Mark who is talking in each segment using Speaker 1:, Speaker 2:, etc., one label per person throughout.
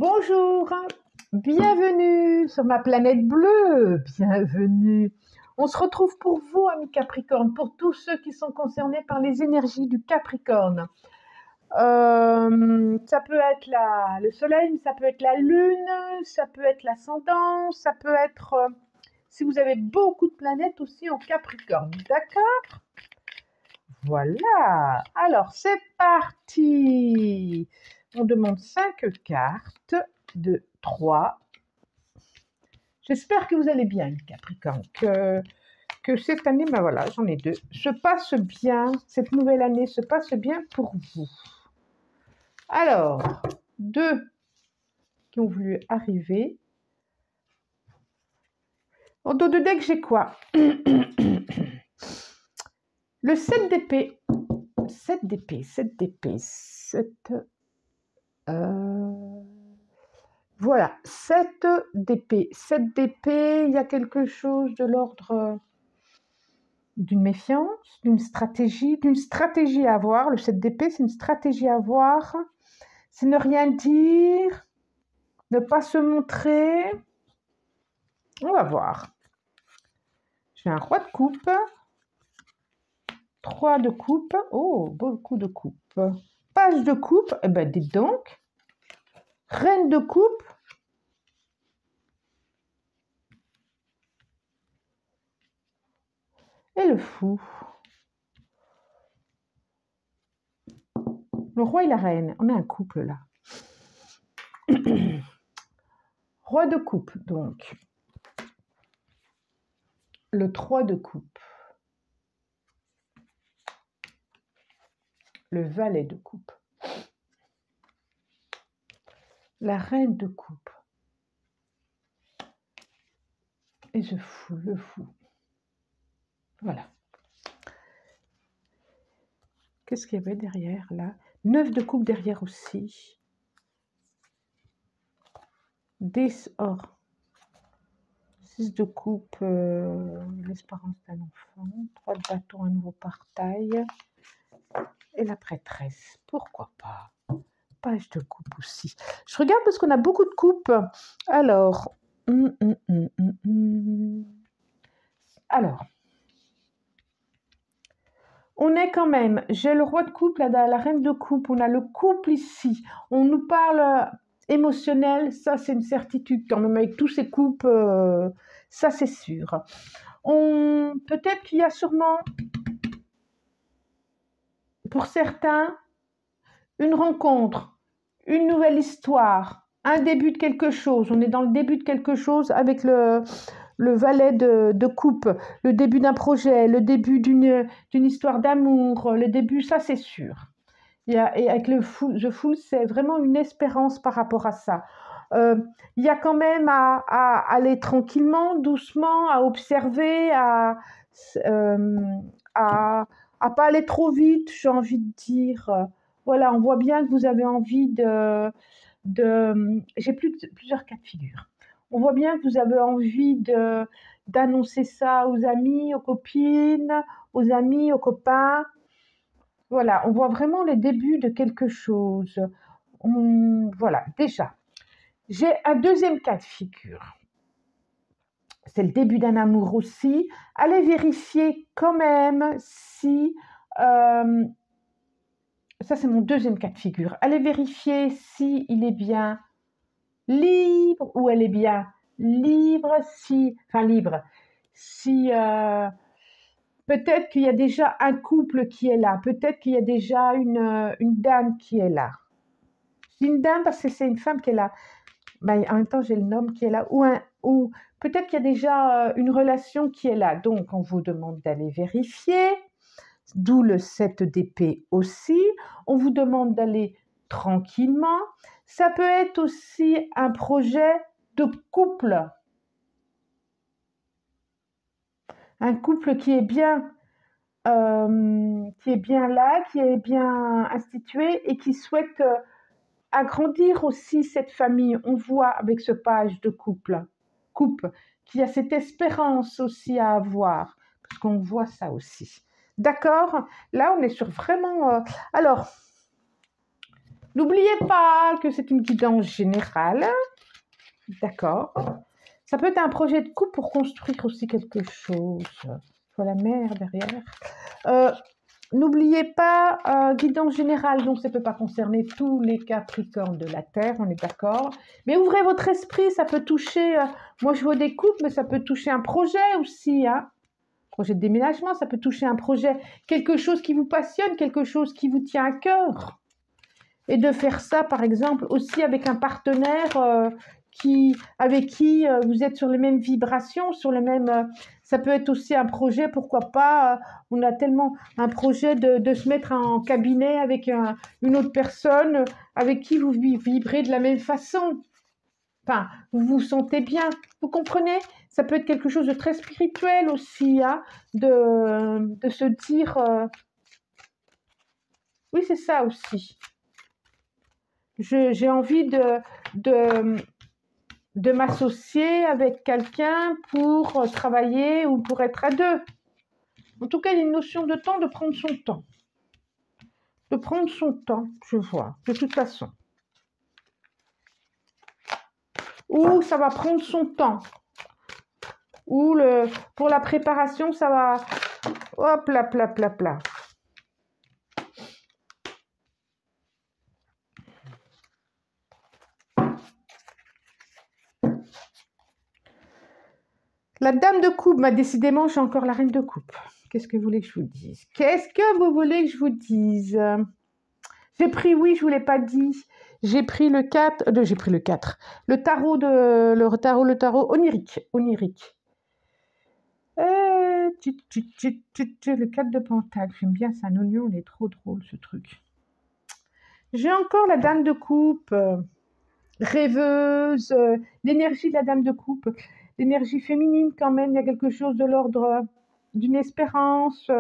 Speaker 1: Bonjour, bienvenue sur ma planète bleue, bienvenue. On se retrouve pour vous, amis Capricorne, pour tous ceux qui sont concernés par les énergies du Capricorne. Ça peut être le soleil, ça peut être la lune, ça peut être l'ascendant, ça peut être, si vous avez beaucoup de planètes aussi en Capricorne, d'accord? Voilà, alors c'est parti. On demande 5 cartes de 3. J'espère que vous allez bien, Capricorne, que cette année, ben voilà, j'en ai 2, se passe bien, cette nouvelle année se passe bien pour vous. Alors, 2 qui ont voulu arriver. En dos de deck, j'ai quoi? Le 7 d'épée. 7 d'épée, 7 d'épée, 7... Voilà, 7 d'épée. 7 d'épée, il y a quelque chose de l'ordre d'une méfiance, d'une stratégie à avoir. Le 7 d'épée, c'est une stratégie à avoir. C'est ne rien dire, ne pas se montrer. On va voir. J'ai un roi de coupe, 3 de coupe. Oh, beaucoup de coupe. Page de coupe, eh ben dites donc. Reine de coupe. Et le fou. Le roi et la reine. On a un couple là. Roi de coupe, donc. Le 3 de coupe. Le valet de coupe. La reine de coupe. Et le fou. Voilà. Qu'est-ce qu'il y avait derrière, là? 9 de coupe derrière aussi. 10 or. 6 de coupe, l'espérance d'un enfant. 3 de bâton, un nouveau partail. Et la prêtresse. Pourquoi pas? Page de coupe aussi. Je regarde parce qu'on a beaucoup de coupes. Alors. Alors. On est quand même, j'ai le roi de coupe, la reine de coupe, on a le couple ici. On nous parle émotionnel, ça c'est une certitude quand même, avec tous ces coupes, ça c'est sûr. Peut-être qu'il y a sûrement, pour certains, une rencontre, une nouvelle histoire, un début de quelque chose. On est dans le début de quelque chose avec le valet de coupe, le début d'un projet, le début d'une histoire d'amour, le début, ça c'est sûr. Et avec le Fool, c'est vraiment une espérance par rapport à ça. Il y a quand même à aller tranquillement, doucement, à observer, à pas aller trop vite, j'ai envie de dire. Voilà, on voit bien que vous avez envie j'ai plusieurs cas de figure. On voit bien que vous avez envie d'annoncer ça aux amis, aux copines, aux amis, aux copains. Voilà, on voit vraiment le début de quelque chose. Voilà, déjà. J'ai un deuxième cas de figure. C'est le début d'un amour aussi. Allez vérifier quand même si... ça, c'est mon deuxième cas de figure. Allez vérifier si il est bien libre ou elle est bien libre. Enfin, libre. Si... peut-être qu'il y a déjà un couple qui est là. Peut-être qu'il y a déjà une dame qui est là. C'est une dame parce que c'est une femme qui est là. Ben, en même temps, j'ai le homme qui est là. Ou peut-être qu'il y a déjà une relation qui est là. Donc, on vous demande d'aller vérifier. D'où le 7 d'épée aussi. On vous demande d'aller tranquillement. Ça peut être aussi un projet de couple. Un couple qui est bien là, qui est bien institué et qui souhaite agrandir aussi cette famille. On voit avec ce page de couple qu'il y a cette espérance aussi à avoir, parce qu'on voit ça aussi. D'accord? Là, on est sur vraiment... Alors, N'oubliez pas que c'est une guidance générale. D'accord. Ça peut être un projet de couple pour construire aussi quelque chose. Je vois la mer derrière. N'oubliez pas, guidance générale, donc ça ne peut pas concerner tous les Capricornes de la Terre, on est d'accord. Mais ouvrez votre esprit, ça peut toucher, moi je vois des couples, mais ça peut toucher un projet aussi, hein. Projet de déménagement, ça peut toucher un projet, quelque chose qui vous passionne, quelque chose qui vous tient à cœur. Et de faire ça, par exemple, aussi avec un partenaire avec qui vous êtes sur les mêmes vibrations, sur le même... ça peut être aussi un projet, pourquoi pas, on a tellement un projet de se mettre en cabinet avec une autre personne avec qui vous vibrez de la même façon. Enfin, vous vous sentez bien, vous comprenez? Ça peut être quelque chose de très spirituel aussi, hein, de se dire... oui, c'est ça aussi. J'ai envie de m'associer avec quelqu'un pour travailler ou pour être à deux. En tout cas, il y a une notion de temps, de prendre son temps. De prendre son temps, je vois, de toute façon. Ou ça va prendre son temps. Ou pour la préparation, ça va... hop là, pla, pla, pla. La dame de coupe, décidément, j'ai encore la reine de coupe. Qu'est-ce que vous voulez que je vous dise? Qu'est-ce que vous voulez que je vous dise? J'ai pris, oui, je ne vous l'ai pas dit. J'ai pris le 4, j'ai pris le 4. Le tarot onirique. Le 4 de Pentacle. J'aime bien, c'est un oignon, il est trop drôle ce truc. J'ai encore la dame de coupe, rêveuse, l'énergie de la dame de coupe, l'énergie féminine quand même, il y a quelque chose de l'ordre d'une espérance,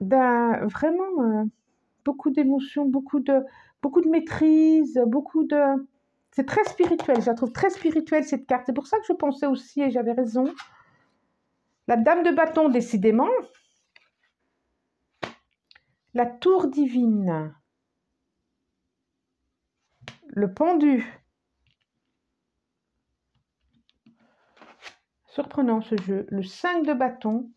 Speaker 1: vraiment beaucoup d'émotions, beaucoup de maîtrise, c'est très spirituel, je la trouve très spirituelle cette carte. C'est pour ça que je pensais aussi, et j'avais raison. La dame de bâton, décidément. La tour divine. Le pendu. Surprenant ce jeu. Le 5 de bâton.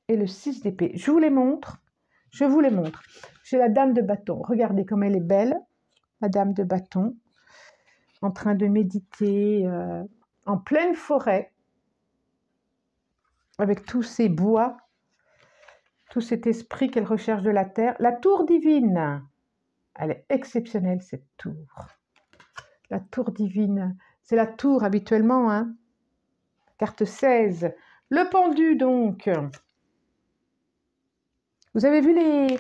Speaker 1: Et le 6 d'épée. Je vous les montre. J'ai la dame de bâton. Regardez comme elle est belle. La dame de bâton. En train de méditer en pleine forêt. Avec tous ces bois. Tout cet esprit qu'elle recherche de la terre. La tour divine. Elle est exceptionnelle, cette tour. La tour divine. C'est la tour habituellement, hein. Carte 16. Le pendu, donc. Vous avez vu les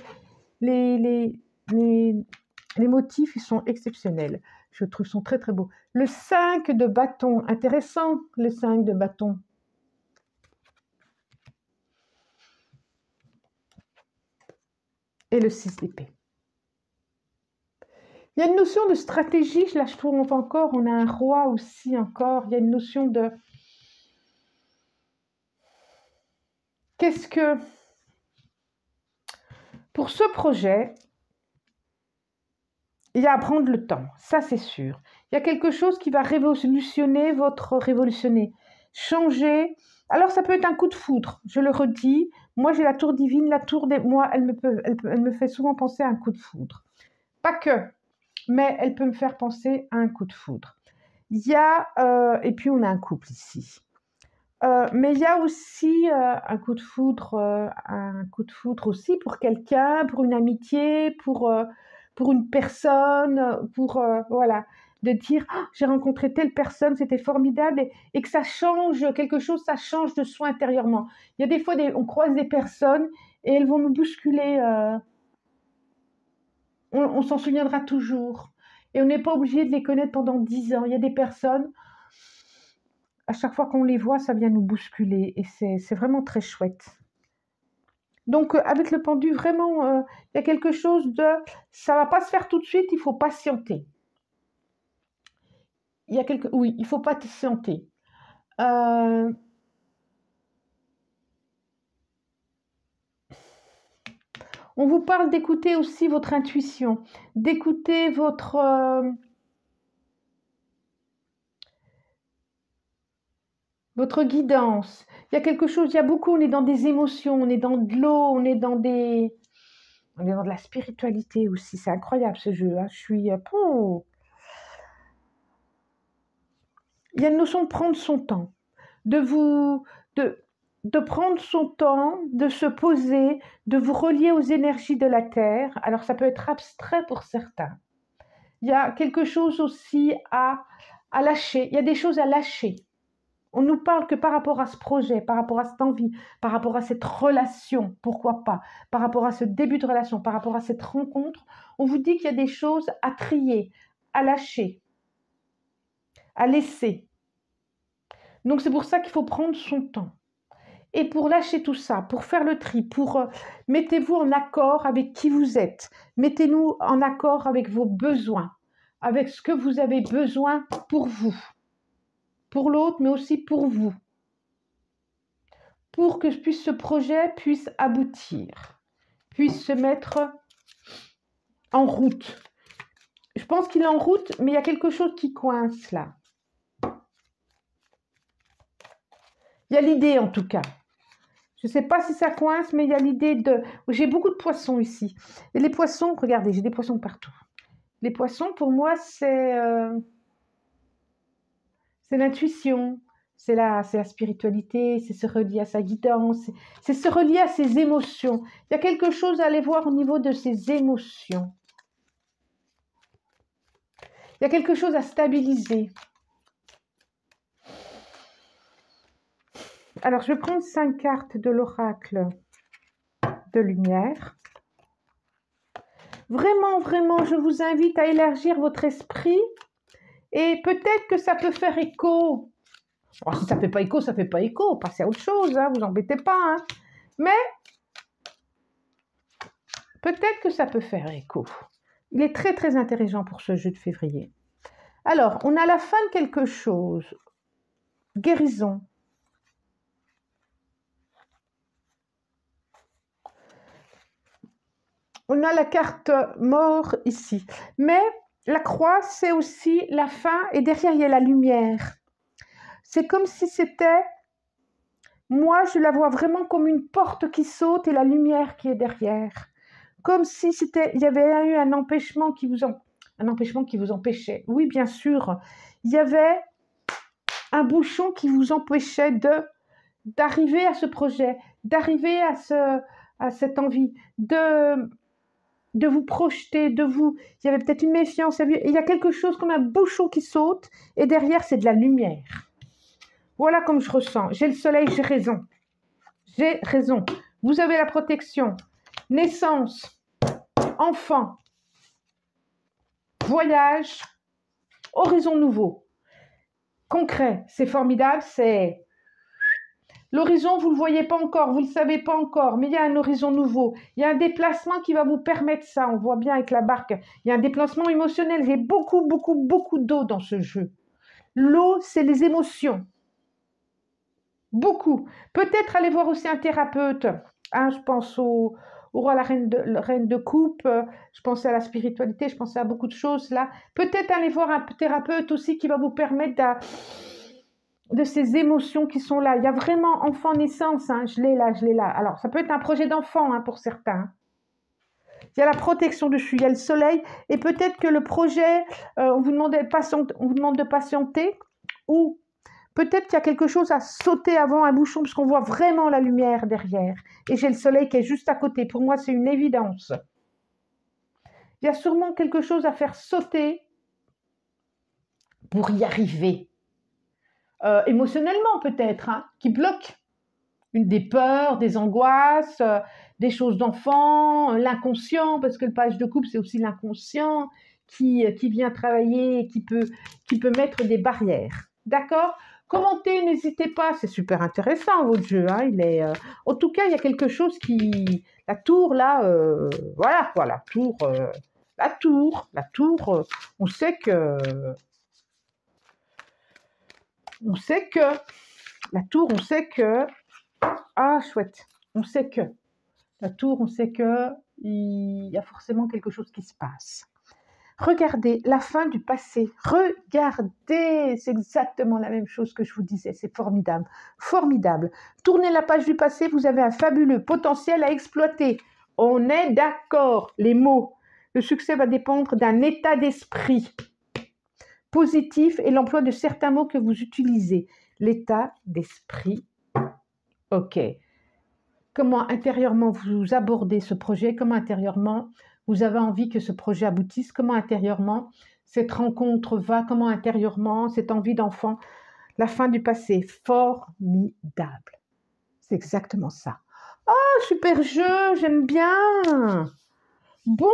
Speaker 1: motifs, ils sont exceptionnels. Je trouve qu'ils sont très, très beaux. Le 5 de bâton. Intéressant, le 5 de bâton. Et le 6 d'épée. Il y a une notion de stratégie, là je trouve encore, on a un roi aussi encore, il y a une notion de... Qu'est-ce que... Pour ce projet, il y a à prendre le temps, ça c'est sûr. Il y a quelque chose qui va révolutionner, changer. Alors ça peut être un coup de foudre, je le redis. Moi j'ai la tour divine, la tour des... Moi, elle me fait souvent penser à un coup de foudre. Pas que, mais elle peut me faire penser à un coup de foudre. Il y a... et puis on a un couple ici. Mais il y a aussi un coup de foudre aussi pour quelqu'un, pour une amitié, pour une personne, voilà, de dire oh, j'ai rencontré telle personne, c'était formidable et que ça change quelque chose, ça change de soi intérieurement. Il y a des fois, on croise des personnes et elles vont nous bousculer, on s'en souviendra toujours et on n'est pas obligé de les connaître pendant 10 ans. Il y a des personnes, à chaque fois qu'on les voit, ça vient nous bousculer et c'est vraiment très chouette. Donc, avec le pendu, vraiment, il y a quelque chose de... Ça ne va pas se faire tout de suite, il faut patienter. Oui, il faut patienter. On vous parle d'écouter aussi votre intuition, d'écouter votre guidance. Il y a quelque chose, il y a beaucoup, on est dans des émotions, on est dans de l'eau, on est dans de la spiritualité aussi. C'est incroyable ce jeu, hein. Je suis... Il y a une notion de prendre son temps, de vous... de prendre son temps, de se poser, de vous relier aux énergies de la Terre. Alors ça peut être abstrait pour certains. Il y a quelque chose aussi à lâcher. Il y a des choses à lâcher. On nous parle que par rapport à ce projet, par rapport à cette envie, par rapport à cette relation, pourquoi pas, par rapport à ce début de relation, par rapport à cette rencontre, on vous dit qu'il y a des choses à trier, à lâcher, à laisser. Donc c'est pour ça qu'il faut prendre son temps. Et pour lâcher tout ça, pour faire le tri, mettez-vous en accord avec qui vous êtes. Mettez-nous en accord avec vos besoins, avec ce que vous avez besoin pour vous, pour l'autre, mais aussi pour vous. Pour que ce projet puisse aboutir, puisse se mettre en route. Je pense qu'il est en route, mais il y a quelque chose qui coince là. Il y a l'idée en tout cas. Je ne sais pas si ça coince, mais il y a l'idée de... J'ai beaucoup de poissons ici. Et les poissons, regardez, j'ai des poissons partout. Les poissons, pour moi, c'est l'intuition, c'est la spiritualité, c'est se relier à sa guidance, c'est se relier à ses émotions. Il y a quelque chose à aller voir au niveau de ses émotions. Il y a quelque chose à stabiliser. Alors, je vais prendre 5 cartes de l'oracle de lumière. Vraiment, vraiment, je vous invite à élargir votre esprit et peut-être que ça peut faire écho. Oh, si ça ne fait pas écho, ça ne fait pas écho. Passez à autre chose, hein, vous embêtez pas. Hein. Mais peut-être que ça peut faire écho. Il est très, très intelligent pour ce jeu de février. Alors, on a la fin de quelque chose. Guérison. On a la carte mort ici. Mais la croix, c'est aussi la fin et derrière, il y a la lumière. C'est comme si c'était... Moi, je la vois vraiment comme une porte qui saute et la lumière qui est derrière. Comme si il y avait eu un empêchement qui vous empêchait. Oui, bien sûr. Il y avait un bouchon qui vous empêchait d'arriver à ce projet, d'arriver à cette envie, de vous projeter, il y avait peut-être une méfiance, il y a quelque chose comme un bouchon qui saute et derrière c'est de la lumière. Voilà comme je ressens, j'ai le soleil, j'ai raison. J'ai raison. Vous avez la protection, naissance, enfant, voyage, horizon nouveau. Concret, c'est formidable, c'est... L'horizon, vous ne le voyez pas encore, vous ne le savez pas encore, mais il y a un horizon nouveau. Il y a un déplacement qui va vous permettre ça. On voit bien avec la barque. Il y a un déplacement émotionnel. J'ai beaucoup, beaucoup, beaucoup d'eau dans ce jeu. L'eau, c'est les émotions. Beaucoup. Peut-être aller voir aussi un thérapeute. Hein, je pense au roi, la reine de coupe. Je pensais à la spiritualité. Je pensais à beaucoup de choses là. Peut-être aller voir un thérapeute aussi qui va vous permettre de ces émotions qui sont là. Il y a vraiment enfant naissance, hein. Je l'ai là, je l'ai là. Alors, ça peut être un projet d'enfant hein, pour certains. Il y a la protection dessus, il y a le soleil, et peut-être que le projet, on vous demande de patienter, ou peut-être qu'il y a quelque chose à sauter avant un bouchon, parce qu'on voit vraiment la lumière derrière. Et j'ai le soleil qui est juste à côté. Pour moi, c'est une évidence. Il y a sûrement quelque chose à faire sauter pour y arriver. Émotionnellement peut-être, hein, qui bloque des peurs, des angoisses, des choses d'enfant, l'inconscient, parce que le page de couple, c'est aussi l'inconscient qui vient travailler et qui peut mettre des barrières. D'accord? Commentez, n'hésitez pas, c'est super intéressant votre jeu. Hein, en tout cas, il y a quelque chose qui... La tour, là, voilà quoi, la tour, on sait que... La tour, on sait que... Ah, chouette. On sait que... La tour, on sait que... il y a forcément quelque chose qui se passe. Regardez la fin du passé. Regardez, c'est exactement la même chose que je vous disais. C'est formidable, formidable. Tournez la page du passé, vous avez un fabuleux potentiel à exploiter. On est d'accord, les mots. Le succès va dépendre d'un état d'esprit positif et l'emploi de certains mots que vous utilisez. L'état d'esprit, ok. Comment intérieurement vous abordez ce projet, comment intérieurement vous avez envie que ce projet aboutisse, comment intérieurement cette rencontre va, comment intérieurement cette envie d'enfant, la fin du passé, formidable. C'est exactement ça. Oh, super jeu, j'aime bien. Bon,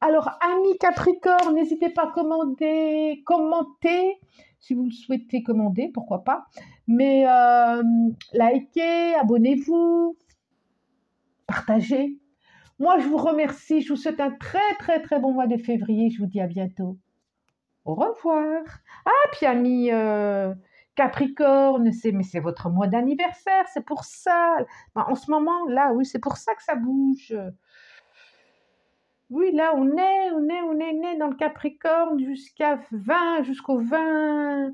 Speaker 1: alors amis Capricorne, n'hésitez pas à commenter, si vous le souhaitez commander, pourquoi pas. Mais likez, abonnez-vous, partagez. Moi, je vous remercie. Je vous souhaite un très, très, très bon mois de février. Je vous dis à bientôt. Au revoir. Ah, puis amis Capricorne, mais c'est votre mois d'anniversaire. C'est pour ça. Ben, en ce moment, là, oui, c'est pour ça que ça bouge. Oui, là, on est né dans le Capricorne jusqu'au 20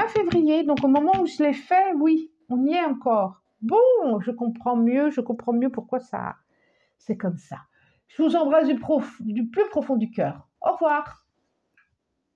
Speaker 1: février. Donc, au moment où je l'ai fait, oui, on y est encore. Bon, je comprends mieux pourquoi ça, c'est comme ça. Je vous embrasse du plus profond du cœur. Au revoir.